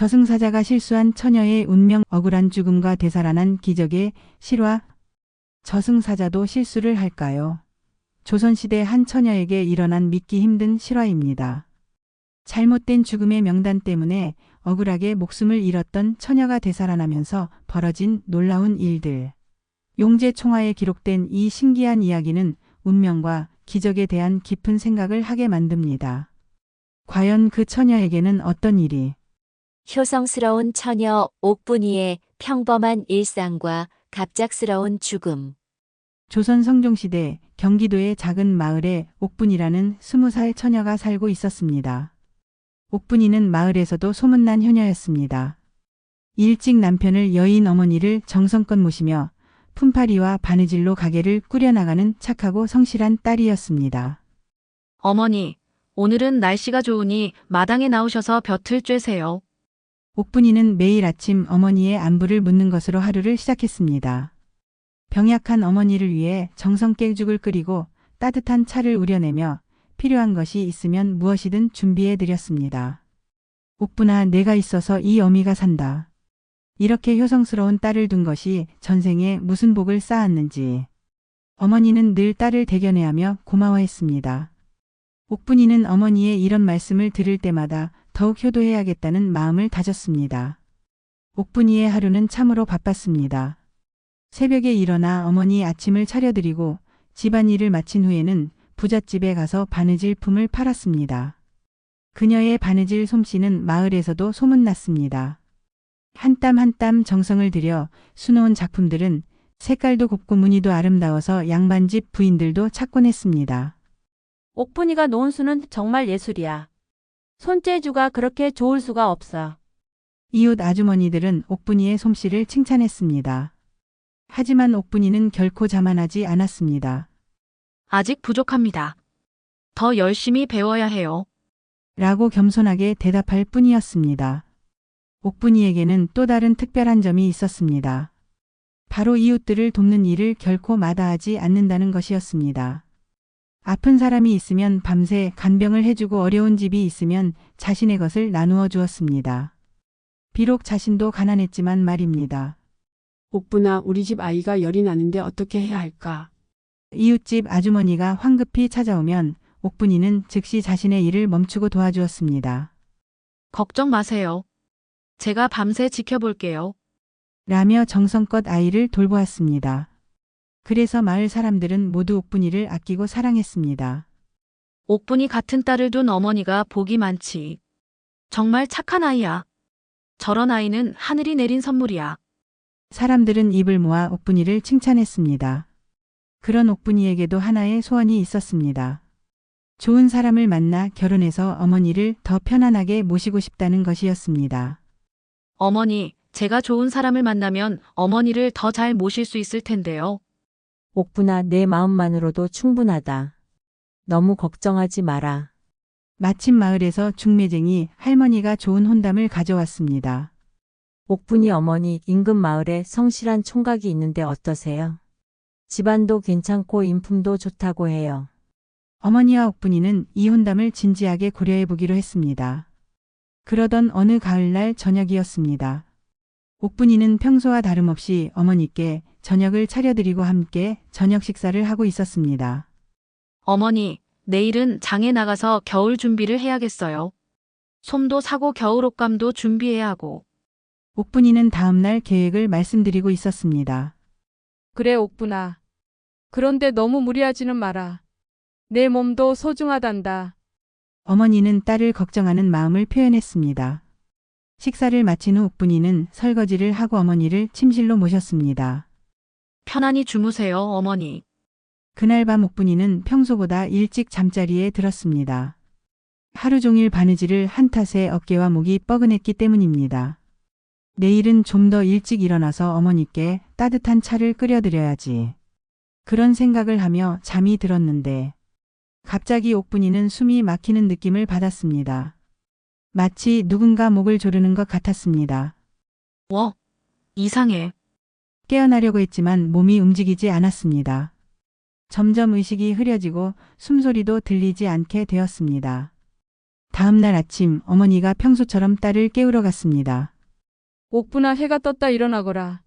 저승사자가 실수한 처녀의 운명, 억울한 죽음과 되살아난 기적의 실화. 저승사자도 실수를 할까요? 조선시대 한 처녀에게 일어난 믿기 힘든 실화입니다. 잘못된 죽음의 명단 때문에 억울하게 목숨을 잃었던 처녀가 되살아나면서 벌어진 놀라운 일들. 용제총화에 기록된 이 신기한 이야기는 운명과 기적에 대한 깊은 생각을 하게 만듭니다. 과연 그 처녀에게는 어떤 일이? 효성스러운 처녀 옥분이의 평범한 일상과 갑작스러운 죽음. 조선 성종시대 경기도의 작은 마을에 옥분이라는 20살 처녀가 살고 있었습니다. 옥분이는 마을에서도 소문난 효녀였습니다. 일찍 남편을 여인 어머니를 정성껏 모시며 품팔이와 바느질로 가게를 꾸려나가는 착하고 성실한 딸이었습니다. 어머니, 오늘은 날씨가 좋으니 마당에 나오셔서 볕을 쬐세요. 옥분이는 매일 아침 어머니의 안부를 묻는 것으로 하루를 시작했습니다. 병약한 어머니를 위해 정성깨죽을 끓이고 따뜻한 차를 우려내며 필요한 것이 있으면 무엇이든 준비해 드렸습니다. 옥분아, 내가 있어서 이 어미가 산다. 이렇게 효성스러운 딸을 둔 것이 전생에 무슨 복을 쌓았는지. 어머니는 늘 딸을 대견해하며 고마워했습니다. 옥분이는 어머니의 이런 말씀을 들을 때마다 더욱 효도해야겠다는 마음을 다졌습니다. 옥분이의 하루는 참으로 바빴습니다. 새벽에 일어나 어머니 아침을 차려드리고 집안일을 마친 후에는 부잣집에 가서 바느질품을 팔았습니다. 그녀의 바느질 솜씨는 마을에서도 소문났습니다. 한 땀 한 땀 정성을 들여 수놓은 작품들은 색깔도 곱고 무늬도 아름다워서 양반집 부인들도 찾곤 했습니다. 옥분이가 놓은 수는 정말 예술이야. 손재주가 그렇게 좋을 수가 없어. 이웃 아주머니들은 옥분이의 솜씨를 칭찬했습니다. 하지만 옥분이는 결코 자만하지 않았습니다. 아직 부족합니다. 더 열심히 배워야 해요. 라고 겸손하게 대답할 뿐이었습니다. 옥분이에게는 또 다른 특별한 점이 있었습니다. 바로 이웃들을 돕는 일을 결코 마다하지 않는다는 것이었습니다. 아픈 사람이 있으면 밤새 간병을 해주고 어려운 집이 있으면 자신의 것을 나누어 주었습니다. 비록 자신도 가난했지만 말입니다. 옥분아, 우리 집 아이가 열이 나는데 어떻게 해야 할까? 이웃집 아주머니가 황급히 찾아오면 옥분이는 즉시 자신의 일을 멈추고 도와주었습니다. 걱정 마세요. 제가 밤새 지켜볼게요. 라며 정성껏 아이를 돌보았습니다. 그래서 마을 사람들은 모두 옥분이를 아끼고 사랑했습니다. 옥분이 같은 딸을 둔 어머니가 복이 많지. 정말 착한 아이야. 저런 아이는 하늘이 내린 선물이야. 사람들은 입을 모아 옥분이를 칭찬했습니다. 그런 옥분이에게도 하나의 소원이 있었습니다. 좋은 사람을 만나 결혼해서 어머니를 더 편안하게 모시고 싶다는 것이었습니다. 어머니, 제가 좋은 사람을 만나면 어머니를 더 잘 모실 수 있을 텐데요. 옥분아, 내 마음만으로도 충분하다. 너무 걱정하지 마라. 마침 마을에서 중매쟁이 할머니가 좋은 혼담을 가져왔습니다. 옥분이 어머니, 인근 마을에 성실한 총각이 있는데 어떠세요? 집안도 괜찮고 인품도 좋다고 해요. 어머니와 옥분이는 이 혼담을 진지하게 고려해 보기로 했습니다. 그러던 어느 가을날 저녁이었습니다. 옥분이는 평소와 다름없이 어머니께 저녁을 차려드리고 함께 저녁 식사를 하고 있었습니다. 어머니, 내일은 장에 나가서 겨울 준비를 해야겠어요. 솜도 사고 겨울 옷감도 준비해야 하고. 옥분이는 다음날 계획을 말씀드리고 있었습니다. 그래, 옥분아. 그런데 너무 무리하지는 마라. 내 몸도 소중하단다. 어머니는 딸을 걱정하는 마음을 표현했습니다. 식사를 마친 후 옥분이는 설거지를 하고 어머니를 침실로 모셨습니다. 편안히 주무세요, 어머니. 그날 밤 옥분이는 평소보다 일찍 잠자리에 들었습니다. 하루 종일 바느질을 한 탓에 어깨와 목이 뻐근했기 때문입니다. 내일은 좀 더 일찍 일어나서 어머니께 따뜻한 차를 끓여드려야지. 그런 생각을 하며 잠이 들었는데 갑자기 옥분이는 숨이 막히는 느낌을 받았습니다. 마치 누군가 목을 조르는 것 같았습니다. 이상해. 깨어나려고 했지만 몸이 움직이지 않았습니다. 점점 의식이 흐려지고 숨소리도 들리지 않게 되었습니다. 다음 날 아침 어머니가 평소처럼 딸을 깨우러 갔습니다. 옥분아, 해가 떴다, 일어나거라.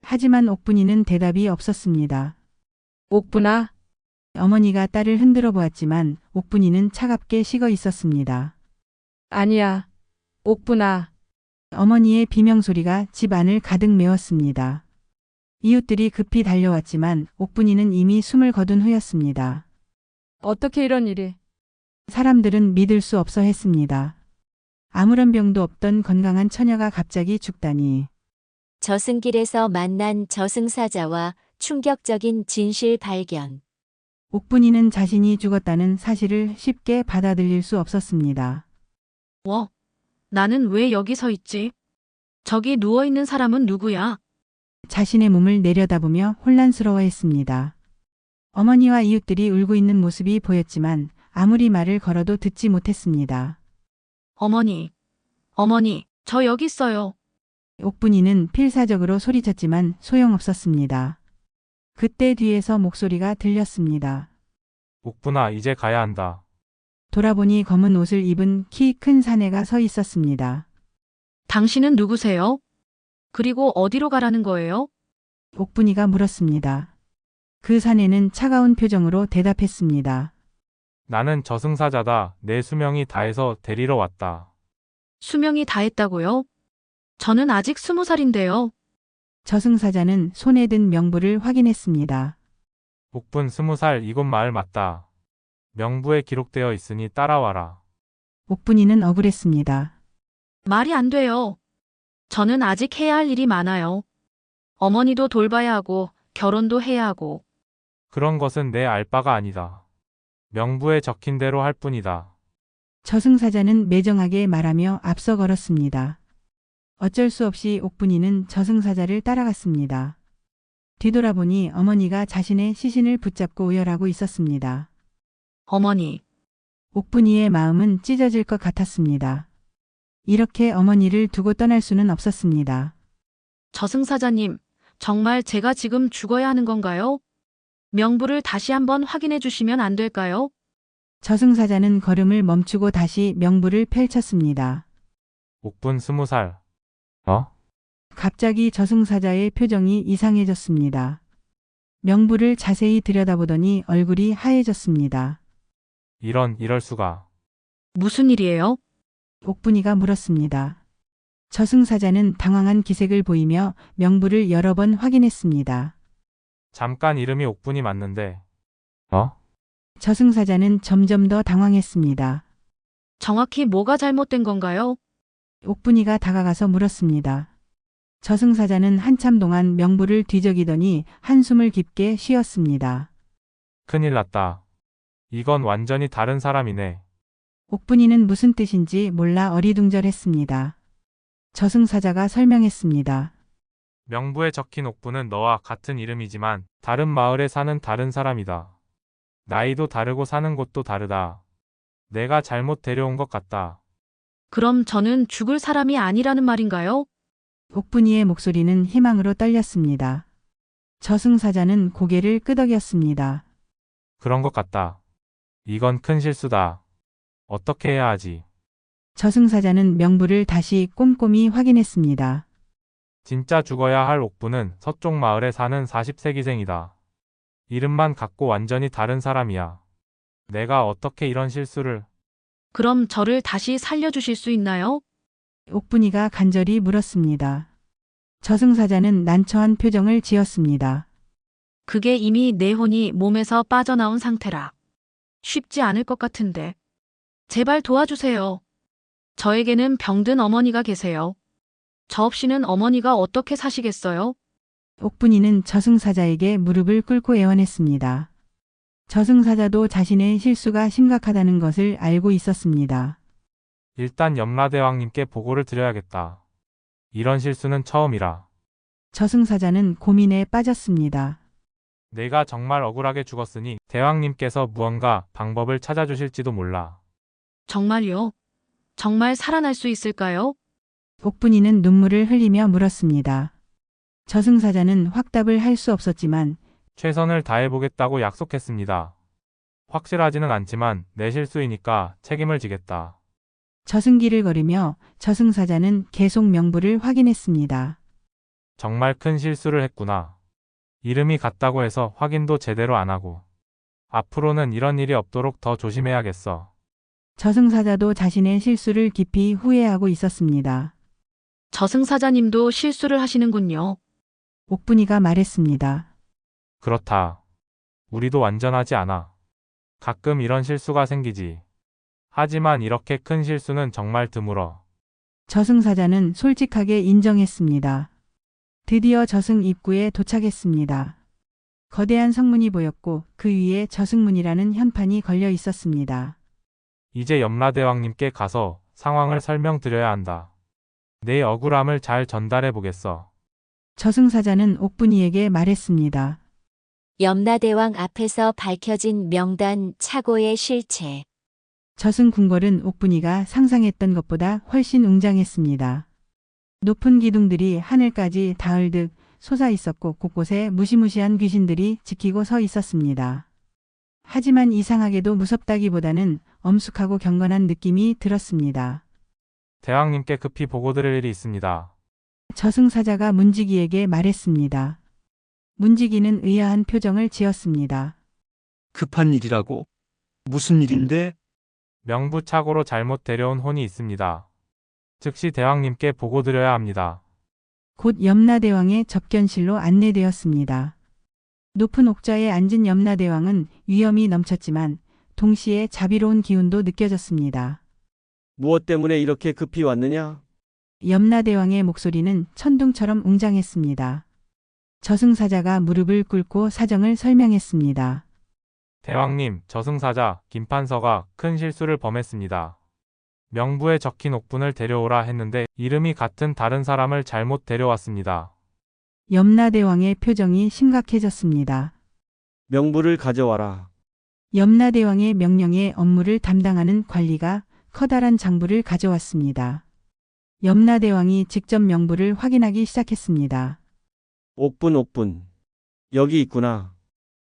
하지만 옥분이는 대답이 없었습니다. 옥분아, 어머니가 딸을 흔들어 보았지만 옥분이는 차갑게 식어 있었습니다. 아니야. 옥분아, 어머니의 비명소리가 집 안을 가득 메웠습니다. 이웃들이 급히 달려왔지만 옥분이는 이미 숨을 거둔 후였습니다. 어떻게 이런 일이? 사람들은 믿을 수 없어 했습니다. 아무런 병도 없던 건강한 처녀가 갑자기 죽다니. 저승길에서 만난 저승사자와 충격적인 진실 발견. 옥분이는 자신이 죽었다는 사실을 쉽게 받아들일 수 없었습니다. 나는 왜 여기 서 있지? 저기 누워있는 사람은 누구야? 자신의 몸을 내려다보며 혼란스러워했습니다. 어머니와 이웃들이 울고 있는 모습이 보였지만 아무리 말을 걸어도 듣지 못했습니다. 어머니, 저 여기 있어요. 옥분이는 필사적으로 소리쳤지만 소용없었습니다. 그때 뒤에서 목소리가 들렸습니다. 옥분아, 이제 가야 한다. 돌아보니 검은 옷을 입은 키 큰 사내가 서 있었습니다. 당신은 누구세요? 그리고 어디로 가라는 거예요? 옥분이가 물었습니다. 그 사내는 차가운 표정으로 대답했습니다. 나는 저승사자다. 내 수명이 다해서 데리러 왔다. 수명이 다 했다고요? 저는 아직 20살인데요. 저승사자는 손에 든 명부를 확인했습니다. 옥분 20살, 이곳 마을 맞다. 명부에 기록되어 있으니 따라와라. 옥분이는 억울했습니다. 말이 안 돼요. 저는 아직 해야 할 일이 많아요. 어머니도 돌봐야 하고 결혼도 해야 하고. 그런 것은 내 알 바가 아니다. 명부에 적힌 대로 할 뿐이다. 저승사자는 매정하게 말하며 앞서 걸었습니다. 어쩔 수 없이 옥분이는 저승사자를 따라갔습니다. 뒤돌아보니 어머니가 자신의 시신을 붙잡고 오열하고 있었습니다. 어머니, 옥분이의 마음은 찢어질 것 같았습니다. 이렇게 어머니를 두고 떠날 수는 없었습니다. 저승사자님, 정말 제가 지금 죽어야 하는 건가요? 명부를 다시 한번 확인해 주시면 안 될까요? 저승사자는 걸음을 멈추고 다시 명부를 펼쳤습니다. 옥분 20살. 갑자기 저승사자의 표정이 이상해졌습니다. 명부를 자세히 들여다보더니 얼굴이 하얘졌습니다. 이럴 수가. 무슨 일이에요? 옥분이가 물었습니다. 저승사자는 당황한 기색을 보이며 명부를 여러 번 확인했습니다. 잠깐 이름이 옥분이 맞는데. 저승사자는 점점 더 당황했습니다. 정확히 뭐가 잘못된 건가요? 옥분이가 다가가서 물었습니다. 저승사자는 한참 동안 명부를 뒤적이더니 한숨을 깊게 쉬었습니다. 큰일 났다. 이건 완전히 다른 사람이네. 옥분이는 무슨 뜻인지 몰라 어리둥절했습니다. 저승사자가 설명했습니다. 명부에 적힌 옥분은 너와 같은 이름이지만 다른 마을에 사는 다른 사람이다. 나이도 다르고 사는 곳도 다르다. 내가 잘못 데려온 것 같다. 그럼 저는 죽을 사람이 아니라는 말인가요? 옥분이의 목소리는 희망으로 떨렸습니다. 저승사자는 고개를 끄덕였습니다. 그런 것 같다. 이건 큰 실수다. 어떻게 해야 하지? 저승사자는 명부를 다시 꼼꼼히 확인했습니다. 진짜 죽어야 할 옥분은 서쪽 마을에 사는 40세기생이다. 이름만 갖고 완전히 다른 사람이야. 내가 어떻게 이런 실수를... 그럼 저를 다시 살려주실 수 있나요? 옥분이가 간절히 물었습니다. 저승사자는 난처한 표정을 지었습니다. 그게 이미 내 혼이 몸에서 빠져나온 상태라. 쉽지 않을 것 같은데. 제발 도와주세요. 저에게는 병든 어머니가 계세요. 저 없이는 어머니가 어떻게 사시겠어요? 옥분이는 저승사자에게 무릎을 꿇고 애원했습니다. 저승사자도 자신의 실수가 심각하다는 것을 알고 있었습니다. 일단 염라대왕님께 보고를 드려야겠다. 이런 실수는 처음이라. 저승사자는 고민에 빠졌습니다. 내가 정말 억울하게 죽었으니 대왕님께서 무언가 방법을 찾아주실지도 몰라. 정말요? 정말 살아날 수 있을까요? 옥분이는 눈물을 흘리며 물었습니다. 저승사자는 확답을 할 수 없었지만 최선을 다해보겠다고 약속했습니다. 확실하지는 않지만 내 실수이니까 책임을 지겠다. 저승길을 걸으며 저승사자는 계속 명부를 확인했습니다. 정말 큰 실수를 했구나. 이름이 같다고 해서 확인도 제대로 안 하고. 앞으로는 이런 일이 없도록 더 조심해야겠어. 저승사자도 자신의 실수를 깊이 후회하고 있었습니다. 저승사자님도 실수를 하시는군요. 옥분이가 말했습니다. 그렇다. 우리도 완전하지 않아. 가끔 이런 실수가 생기지. 하지만 이렇게 큰 실수는 정말 드물어. 저승사자는 솔직하게 인정했습니다. 드디어 저승 입구에 도착했습니다. 거대한 성문이 보였고 그 위에 저승문이라는 현판이 걸려 있었습니다. 이제 염라대왕님께 가서 상황을 설명드려야 한다. 내 억울함을 잘 전달해 보겠어. 저승사자는 옥분이에게 말했습니다. 염라대왕 앞에서 밝혀진 명단 착오의 실체. 저승궁궐은 옥분이가 상상했던 것보다 훨씬 웅장했습니다. 높은 기둥들이 하늘까지 닿을 듯 솟아 있었고 곳곳에 무시무시한 귀신들이 지키고 서 있었습니다. 하지만 이상하게도 무섭다기보다는 엄숙하고 경건한 느낌이 들었습니다. 대왕님께 급히 보고드릴 일이 있습니다. 저승사자가 문지기에게 말했습니다. 문지기는 의아한 표정을 지었습니다. 급한 일이라고? 무슨 일인데? 명부착오로 잘못 데려온 혼이 있습니다. 즉시 대왕님께 보고드려야 합니다. 곧 염라대왕의 접견실로 안내되었습니다. 높은 옥좌에 앉은 염라대왕은 위엄이 넘쳤지만 동시에 자비로운 기운도 느껴졌습니다. 무엇 때문에 이렇게 급히 왔느냐? 염라대왕의 목소리는 천둥처럼 웅장했습니다. 저승사자가 무릎을 꿇고 사정을 설명했습니다. 대왕님, 저승사자 김판서가 큰 실수를 범했습니다. 명부에 적힌 옥분을 데려오라 했는데 이름이 같은 다른 사람을 잘못 데려왔습니다. 염라대왕의 표정이 심각해졌습니다. 명부를 가져와라. 염라대왕의 명령에 업무를 담당하는 관리가 커다란 장부를 가져왔습니다. 염라대왕이 직접 명부를 확인하기 시작했습니다. 옥분. 여기 있구나.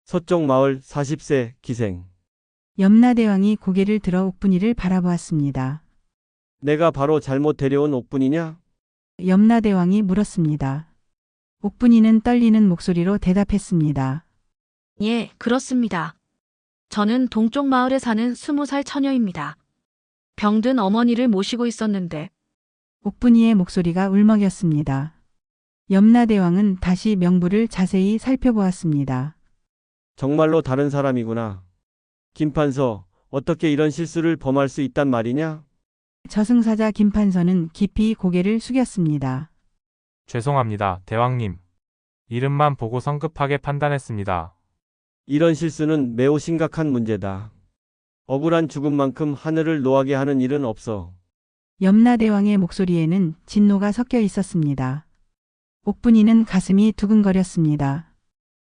서쪽 마을 40세 기생. 염라대왕이 고개를 들어 옥분이를 바라보았습니다. 내가 바로 잘못 데려온 옥분이냐? 염라대왕이 물었습니다. 옥분이는 떨리는 목소리로 대답했습니다. 예, 그렇습니다. 저는 동쪽 마을에 사는 20살 처녀입니다. 병든 어머니를 모시고 있었는데 옥분이의 목소리가 울먹였습니다. 염라대왕은 다시 명부를 자세히 살펴보았습니다. 정말로 다른 사람이구나. 김판서, 어떻게 이런 실수를 범할 수 있단 말이냐? 저승사자 김판서는 깊이 고개를 숙였습니다. 죄송합니다, 대왕님. 이름만 보고 성급하게 판단했습니다. 이런 실수는 매우 심각한 문제다. 억울한 죽음만큼 하늘을 노하게 하는 일은 없어. 염라대왕의 목소리에는 진노가 섞여 있었습니다. 옥분이는 가슴이 두근거렸습니다.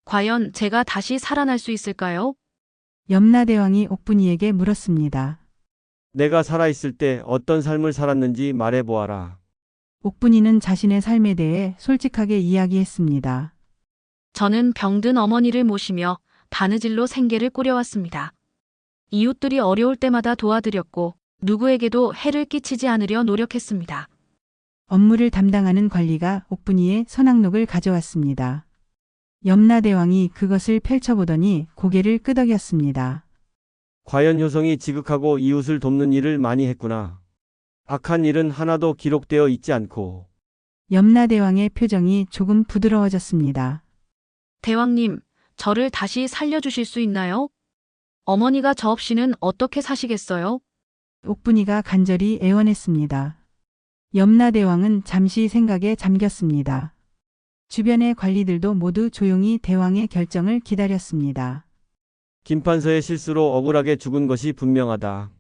과연 제가 다시 살아날 수 있을까요? 염라대왕이 옥분이에게 물었습니다. 내가 살아있을 때 어떤 삶을 살았는지 말해보아라. 옥분이는 자신의 삶에 대해 솔직하게 이야기했습니다. 저는 병든 어머니를 모시며 바느질로 생계를 꾸려왔습니다. 이웃들이 어려울 때마다 도와드렸고 누구에게도 해를 끼치지 않으려 노력했습니다. 업무를 담당하는 관리가 옥분이의 선악록을 가져왔습니다. 염라대왕이 그것을 펼쳐보더니 고개를 끄덕였습니다. 과연 효성이 지극하고 이웃을 돕는 일을 많이 했구나. 악한 일은 하나도 기록되어 있지 않고. 염라대왕의 표정이 조금 부드러워졌습니다. 대왕님, 저를 다시 살려주실 수 있나요? 어머니가 저 없이는 어떻게 사시겠어요? 옥분이가 간절히 애원했습니다. 염라대왕은 잠시 생각에 잠겼습니다. 주변의 관리들도 모두 조용히 대왕의 결정을 기다렸습니다. 김판서의 실수로 억울하게 죽은 것이 분명하다.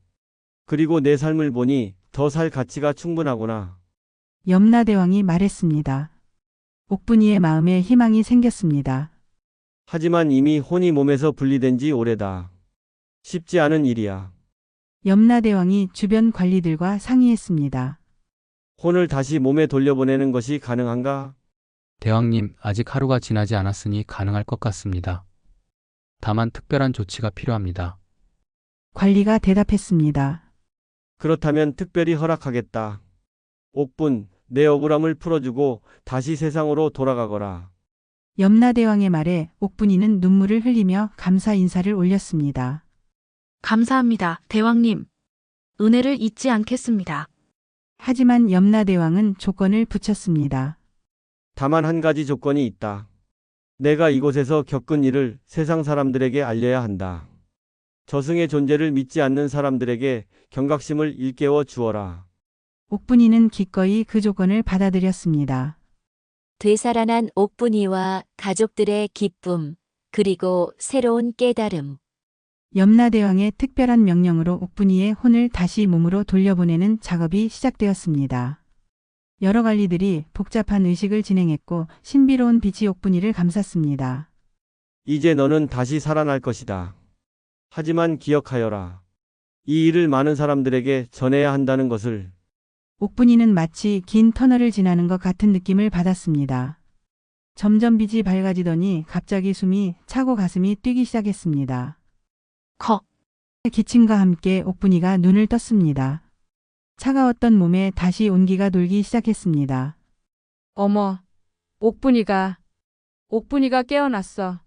그리고 내 삶을 보니 더 살 가치가 충분하구나. 염라대왕이 말했습니다. 옥분이의 마음에 희망이 생겼습니다. 하지만 이미 혼이 몸에서 분리된 지 오래다. 쉽지 않은 일이야. 염라대왕이 주변 관리들과 상의했습니다. 혼을 다시 몸에 돌려보내는 것이 가능한가? 대왕님, 아직 하루가 지나지 않았으니 가능할 것 같습니다. 다만 특별한 조치가 필요합니다. 관리가 대답했습니다. 그렇다면 특별히 허락하겠다. 옥분, 내 억울함을 풀어주고 다시 세상으로 돌아가거라. 염라대왕의 말에 옥분이는 눈물을 흘리며 감사 인사를 올렸습니다. 감사합니다, 대왕님. 은혜를 잊지 않겠습니다. 하지만 염라대왕은 조건을 붙였습니다. 다만 한 가지 조건이 있다. 내가 이곳에서 겪은 일을 세상 사람들에게 알려야 한다. 저승의 존재를 믿지 않는 사람들에게 경각심을 일깨워 주어라. 옥분이는 기꺼이 그 조건을 받아들였습니다. 되살아난 옥분이와 가족들의 기쁨, 그리고 새로운 깨달음. 염라대왕의 특별한 명령으로 옥분이의 혼을 다시 몸으로 돌려보내는 작업이 시작되었습니다. 여러 관리들이 복잡한 의식을 진행했고 신비로운 빛이 옥분이를 감쌌습니다. 이제 너는 다시 살아날 것이다. 하지만 기억하여라. 이 일을 많은 사람들에게 전해야 한다는 것을. 옥분이는 마치 긴 터널을 지나는 것 같은 느낌을 받았습니다. 점점 빛이 밝아지더니 갑자기 숨이 차고 가슴이 뛰기 시작했습니다. 컥. 기침과 함께 옥분이가 눈을 떴습니다. 차가웠던 몸에 다시 온기가 돌기 시작했습니다. 어머, 옥분이가 깨어났어.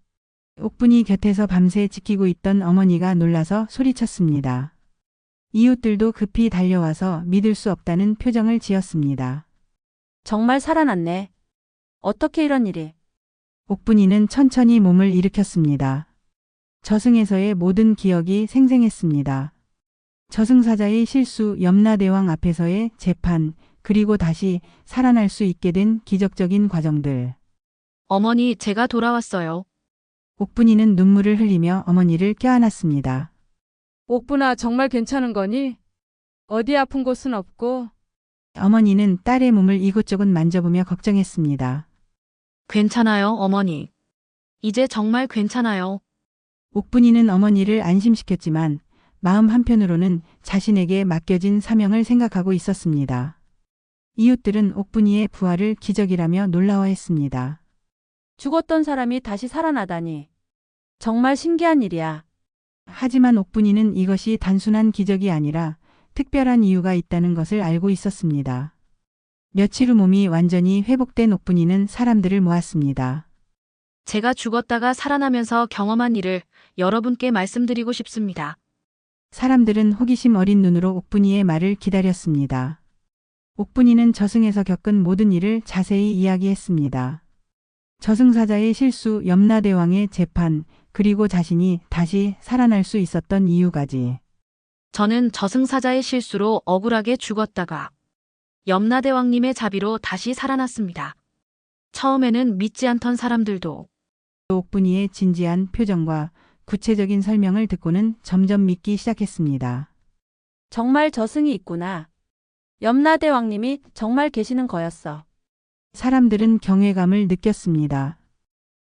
옥분이 곁에서 밤새 지키고 있던 어머니가 놀라서 소리쳤습니다. 이웃들도 급히 달려와서 믿을 수 없다는 표정을 지었습니다. 정말 살아났네. 어떻게 이런 일이? 옥분이는 천천히 몸을 일으켰습니다. 저승에서의 모든 기억이 생생했습니다. 저승사자의 실수, 염라대왕 앞에서의 재판, 그리고 다시 살아날 수 있게 된 기적적인 과정들. 어머니, 제가 돌아왔어요. 옥분이는 눈물을 흘리며 어머니를 껴안았습니다. 옥분아, 정말 괜찮은 거니? 어디 아픈 곳은 없고? 어머니는 딸의 몸을 이곳저곳 만져보며 걱정했습니다. 괜찮아요, 어머니. 이제 정말 괜찮아요. 옥분이는 어머니를 안심시켰지만 마음 한편으로는 자신에게 맡겨진 사명을 생각하고 있었습니다. 이웃들은 옥분이의 부활을 기적이라며 놀라워했습니다. 죽었던 사람이 다시 살아나다니. 정말 신기한 일이야. 하지만 옥분이는 이것이 단순한 기적이 아니라 특별한 이유가 있다는 것을 알고 있었습니다. 며칠 후 몸이 완전히 회복된 옥분이는 사람들을 모았습니다. 제가 죽었다가 살아나면서 경험한 일을 여러분께 말씀드리고 싶습니다. 사람들은 호기심 어린 눈으로 옥분이의 말을 기다렸습니다. 옥분이는 저승에서 겪은 모든 일을 자세히 이야기했습니다. 저승사자의 실수, 염라대왕의 재판, 그리고 자신이 다시 살아날 수 있었던 이유까지. 저는 저승사자의 실수로 억울하게 죽었다가 염라대왕님의 자비로 다시 살아났습니다. 처음에는 믿지 않던 사람들도 옥분이의 진지한 표정과 구체적인 설명을 듣고는 점점 믿기 시작했습니다. 정말 저승이 있구나. 염라대왕님이 정말 계시는 거였어. 사람들은 경외감을 느꼈습니다.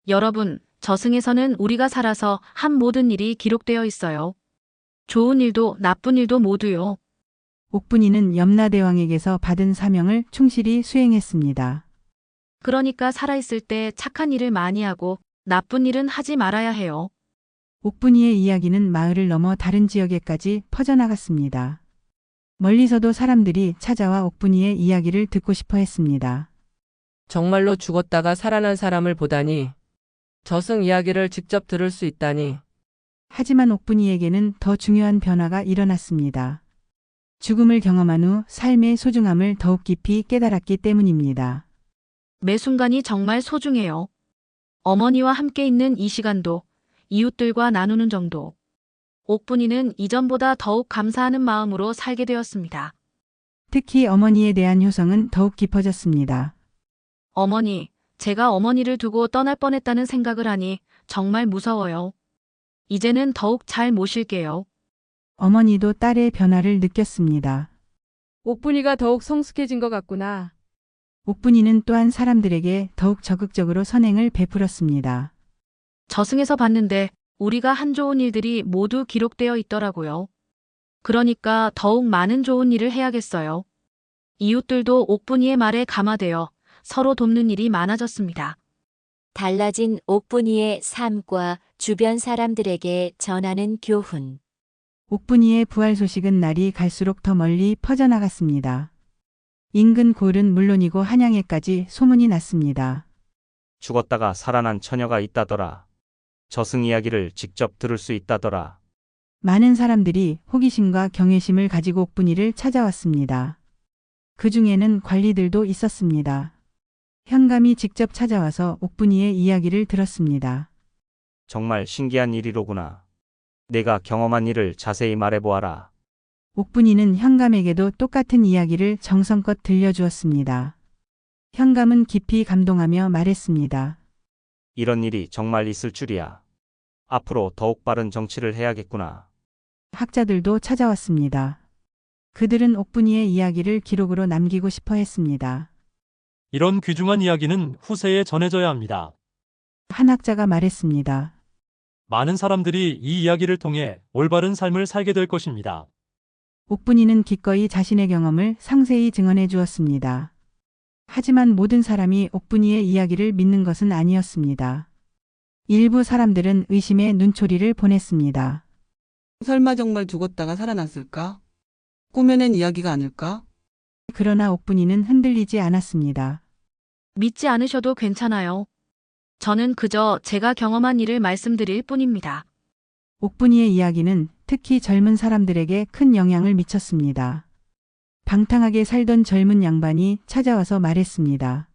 여러분, 저승에서는 우리가 살아서 한 모든 일이 기록되어 있어요. 좋은 일도 나쁜 일도 모두요. 옥분이는 염라대왕에게서 받은 사명을 충실히 수행했습니다. 그러니까 살아있을 때 착한 일을 많이 하고 나쁜 일은 하지 말아야 해요. 옥분이의 이야기는 마을을 넘어 다른 지역에까지 퍼져나갔습니다. 멀리서도 사람들이 찾아와 옥분이의 이야기를 듣고 싶어 했습니다. 정말로 죽었다가 살아난 사람을 보다니, 저승 이야기를 직접 들을 수 있다니. 하지만 옥분이에게는 더 중요한 변화가 일어났습니다. 죽음을 경험한 후 삶의 소중함을 더욱 깊이 깨달았기 때문입니다. 매 순간이 정말 소중해요. 어머니와 함께 있는 이 시간도, 이웃들과 나누는 정도. 옥분이는 이전보다 더욱 감사하는 마음으로 살게 되었습니다. 특히 어머니에 대한 효성은 더욱 깊어졌습니다. 어머니, 제가 어머니를 두고 떠날 뻔했다는 생각을 하니 정말 무서워요. 이제는 더욱 잘 모실게요. 어머니도 딸의 변화를 느꼈습니다. 옥분이가 더욱 성숙해진 것 같구나. 옥분이는 또한 사람들에게 더욱 적극적으로 선행을 베풀었습니다. 저승에서 봤는데 우리가 한 좋은 일들이 모두 기록되어 있더라고요. 그러니까 더욱 많은 좋은 일을 해야겠어요. 이웃들도 옥분이의 말에 감화되어 서로 돕는 일이 많아졌습니다. 달라진 옥분이의 삶과 주변 사람들에게 전하는 교훈. 옥분이의 부활 소식은 날이 갈수록 더 멀리 퍼져나갔습니다. 인근 고을은 물론이고 한양에까지 소문이 났습니다. 죽었다가 살아난 처녀가 있다더라. 저승 이야기를 직접 들을 수 있다더라. 많은 사람들이 호기심과 경외심을 가지고 옥분이를 찾아왔습니다. 그 중에는 관리들도 있었습니다. 현감이 직접 찾아와서 옥분이의 이야기를 들었습니다. 정말 신기한 일이로구나. 내가 경험한 일을 자세히 말해보아라. 옥분이는 현감에게도 똑같은 이야기를 정성껏 들려주었습니다. 현감은 깊이 감동하며 말했습니다. 이런 일이 정말 있을 줄이야. 앞으로 더욱 빠른 정치를 해야겠구나. 학자들도 찾아왔습니다. 그들은 옥분이의 이야기를 기록으로 남기고 싶어 했습니다. 이런 귀중한 이야기는 후세에 전해져야 합니다. 한 학자가 말했습니다. 많은 사람들이 이 이야기를 통해 올바른 삶을 살게 될 것입니다. 옥분이는 기꺼이 자신의 경험을 상세히 증언해 주었습니다. 하지만 모든 사람이 옥분이의 이야기를 믿는 것은 아니었습니다. 일부 사람들은 의심의 눈초리를 보냈습니다. 설마 정말 죽었다가 살아났을까? 꾸며낸 이야기가 아닐까? 그러나 옥분이는 흔들리지 않았습니다. 믿지 않으셔도 괜찮아요. 저는 그저 제가 경험한 일을 말씀드릴 뿐입니다. 옥분이의 이야기는 특히 젊은 사람들에게 큰 영향을 미쳤습니다. 방탕하게 살던 젊은 양반이 찾아와서 말했습니다.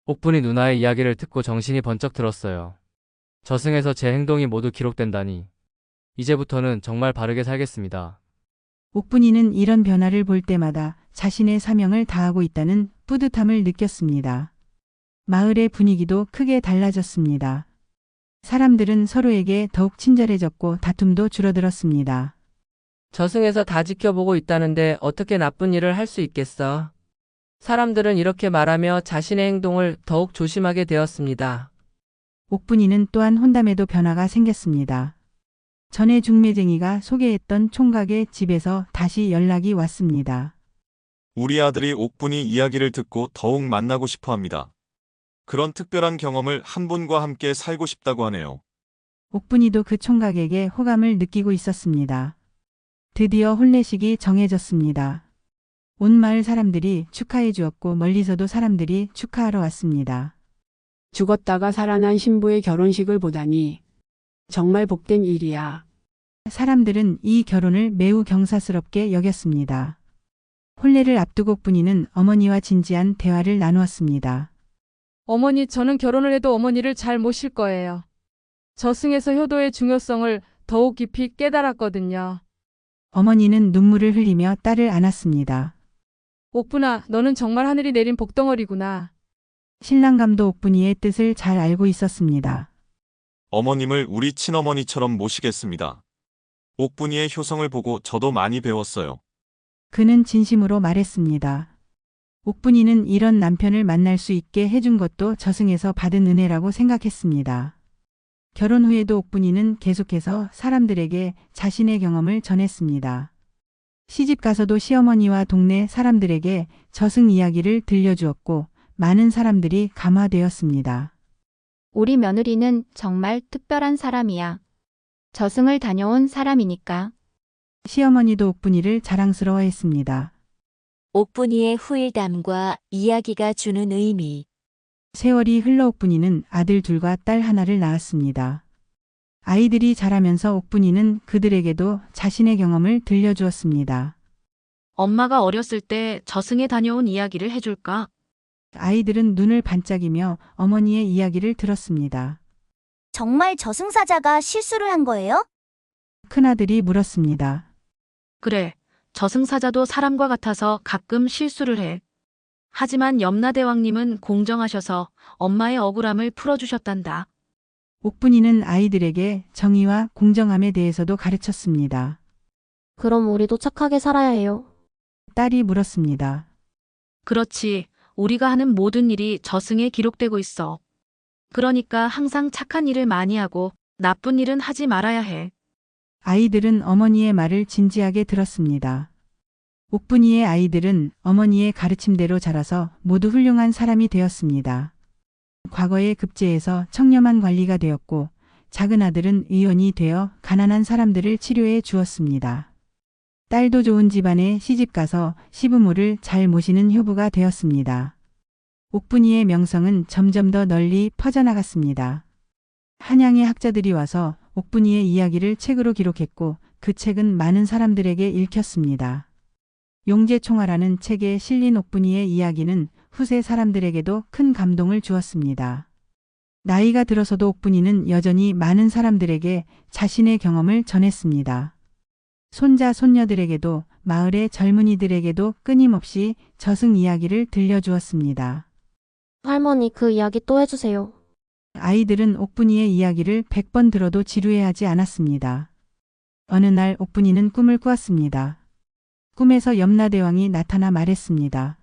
옥분이 누나의 이야기를 듣고 정신이 번쩍 들었어요. 저승에서 제 행동이 모두 기록된다니. 이제부터는 정말 바르게 살겠습니다. 옥분이는 이런 변화를 볼 때마다 자신의 사명을 다하고 있다는 뿌듯함을 느꼈습니다. 마을의 분위기도 크게 달라졌습니다. 사람들은 서로에게 더욱 친절해졌고 다툼도 줄어들었습니다. 저승에서 다 지켜보고 있다는데 어떻게 나쁜 일을 할 수 있겠어? 사람들은 이렇게 말하며 자신의 행동을 더욱 조심하게 되었습니다. 옥분이는 또한 혼담에도 변화가 생겼습니다. 전에 중매쟁이가 소개했던 총각의 집에서 다시 연락이 왔습니다. 우리 아들이 옥분이 이야기를 듣고 더욱 만나고 싶어 합니다. 그런 특별한 경험을 한 분과 함께 살고 싶다고 하네요. 옥분이도 그 총각에게 호감을 느끼고 있었습니다. 드디어 혼례식이 정해졌습니다. 온 마을 사람들이 축하해 주었고 멀리서도 사람들이 축하하러 왔습니다. 죽었다가 살아난 신부의 결혼식을 보다니 정말 복된 일이야. 사람들은 이 결혼을 매우 경사스럽게 여겼습니다. 혼례를 앞두고 옥분이는 어머니와 진지한 대화를 나누었습니다. 어머니, 저는 결혼을 해도 어머니를 잘 모실 거예요. 저승에서 효도의 중요성을 더욱 깊이 깨달았거든요. 어머니는 눈물을 흘리며 딸을 안았습니다. 옥분아, 너는 정말 하늘이 내린 복덩어리구나. 신랑감도 옥분이의 뜻을 잘 알고 있었습니다. 어머님을 우리 친어머니처럼 모시겠습니다. 옥분이의 효성을 보고 저도 많이 배웠어요. 그는 진심으로 말했습니다. 옥분이는 이런 남편을 만날 수 있게 해준 것도 저승에서 받은 은혜라고 생각했습니다. 결혼 후에도 옥분이는 계속해서 사람들에게 자신의 경험을 전했습니다. 시집 가서도 시어머니와 동네 사람들에게 저승 이야기를 들려주었고 많은 사람들이 감화되었습니다. 우리 며느리는 정말 특별한 사람이야. 저승을 다녀온 사람이니까. 시어머니도 옥분이를 자랑스러워했습니다. 옥분이의 후일담과 이야기가 주는 의미. 세월이 흘러 옥분이는 아들 둘과 딸 하나를 낳았습니다. 아이들이 자라면서 옥분이는 그들에게도 자신의 경험을 들려주었습니다. 엄마가 어렸을 때 저승에 다녀온 이야기를 해줄까? 아이들은 눈을 반짝이며 어머니의 이야기를 들었습니다. 정말 저승사자가 실수를 한 거예요? 큰아들이 물었습니다. 그래, 저승사자도 사람과 같아서 가끔 실수를 해. 하지만 염라대왕님은 공정하셔서 엄마의 억울함을 풀어주셨단다. 옥분이는 아이들에게 정의와 공정함에 대해서도 가르쳤습니다. 그럼 우리도 착하게 살아야 해요. 딸이 물었습니다. 그렇지, 우리가 하는 모든 일이 저승에 기록되고 있어. 그러니까 항상 착한 일을 많이 하고 나쁜 일은 하지 말아야 해. 아이들은 어머니의 말을 진지하게 들었습니다. 옥분이의 아이들은 어머니의 가르침대로 자라서 모두 훌륭한 사람이 되었습니다. 과거의 급제에서 청렴한 관리가 되었고 작은 아들은 의원이 되어 가난한 사람들을 치료해 주었습니다. 딸도 좋은 집안에 시집가서 시부모를 잘 모시는 효부가 되었습니다. 옥분이의 명성은 점점 더 널리 퍼져나갔습니다. 한양의 학자들이 와서 옥분이의 이야기를 책으로 기록했고 그 책은 많은 사람들에게 읽혔습니다. 용제총화라는 책에 실린 옥분이의 이야기는 후세 사람들에게도 큰 감동을 주었습니다. 나이가 들어서도 옥분이는 여전히 많은 사람들에게 자신의 경험을 전했습니다. 손자 손녀들에게도 마을의 젊은이들에게도 끊임없이 저승 이야기를 들려주었습니다. 할머니, 그 이야기 또 해주세요. 아이들은 옥분이의 이야기를 100번 들어도 지루해하지 않았습니다. 어느 날 옥분이는 꿈을 꾸었습니다. 꿈에서 염라대왕이 나타나 말했습니다.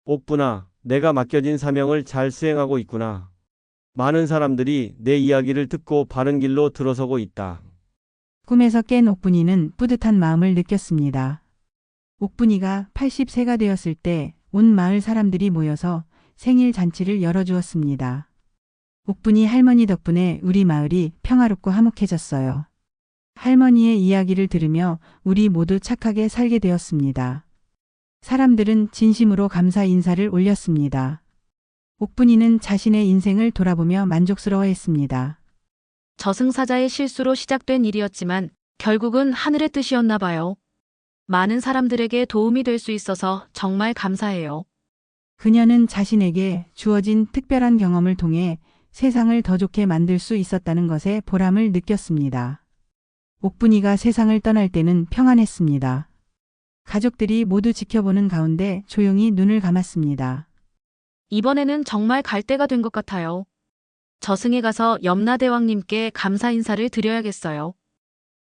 옥분아, 내가 맡겨진 사명을 잘 수행하고 있구나. 많은 사람들이 내 이야기를 듣고 바른 길로 들어서고 있다. 꿈에서 깬 옥분이는 뿌듯한 마음을 느꼈습니다. 옥분이가 80세가 되었을 때 온 마을 사람들이 모여서 생일 잔치를 열어주었습니다. 옥분이 할머니 덕분에 우리 마을이 평화롭고 화목해졌어요. 할머니의 이야기를 들으며 우리 모두 착하게 살게 되었습니다. 사람들은 진심으로 감사 인사를 올렸습니다. 옥분이는 자신의 인생을 돌아보며 만족스러워했습니다. 저승사자의 실수로 시작된 일이었지만 결국은 하늘의 뜻이었나 봐요. 많은 사람들에게 도움이 될 수 있어서 정말 감사해요. 그녀는 자신에게 주어진 특별한 경험을 통해 세상을 더 좋게 만들 수 있었다는 것에 보람을 느꼈습니다. 옥분이가 세상을 떠날 때는 평안했습니다. 가족들이 모두 지켜보는 가운데 조용히 눈을 감았습니다. 이번에는 정말 갈 때가 된 것 같아요. 저승에 가서 염라대왕님께 감사 인사를 드려야겠어요.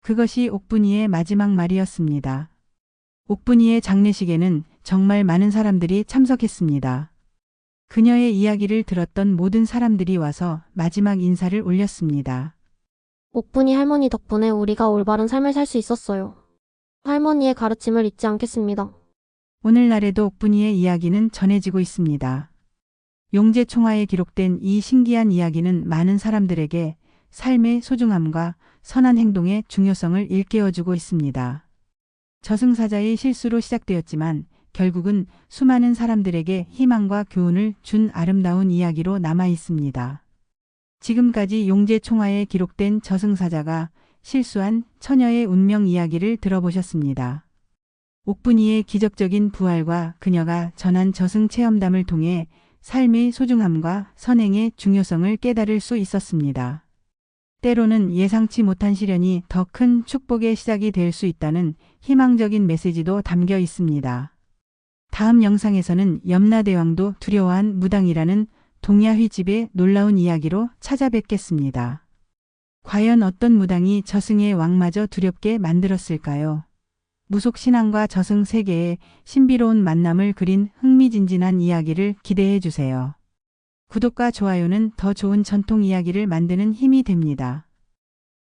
그것이 옥분이의 마지막 말이었습니다. 옥분이의 장례식에는 정말 많은 사람들이 참석했습니다. 그녀의 이야기를 들었던 모든 사람들이 와서 마지막 인사를 올렸습니다. 옥분이 할머니 덕분에 우리가 올바른 삶을 살 수 있었어요. 할머니의 가르침을 잊지 않겠습니다. 오늘날에도 옥분이의 이야기는 전해지고 있습니다. 용제총화에 기록된 이 신기한 이야기는 많은 사람들에게 삶의 소중함과 선한 행동의 중요성을 일깨워주고 있습니다. 저승사자의 실수로 시작되었지만 결국은 수많은 사람들에게 희망과 교훈을 준 아름다운 이야기로 남아 있습니다. 지금까지 용제총화에 기록된 저승사자가 실수한 처녀의 운명 이야기를 들어보셨습니다. 옥분이의 기적적인 부활과 그녀가 전한 저승 체험담을 통해 삶의 소중함과 선행의 중요성을 깨달을 수 있었습니다. 때로는 예상치 못한 시련이 더 큰 축복의 시작이 될 수 있다는 희망적인 메시지도 담겨 있습니다. 다음 영상에서는 염라대왕도 두려워한 무당이라는 동야휘집의 놀라운 이야기로 찾아뵙겠습니다. 과연 어떤 무당이 저승의 왕마저 두렵게 만들었을까요? 무속 신앙과 저승 세계의 신비로운 만남을 그린 흥미진진한 이야기를 기대해 주세요. 구독과 좋아요는 더 좋은 전통 이야기를 만드는 힘이 됩니다.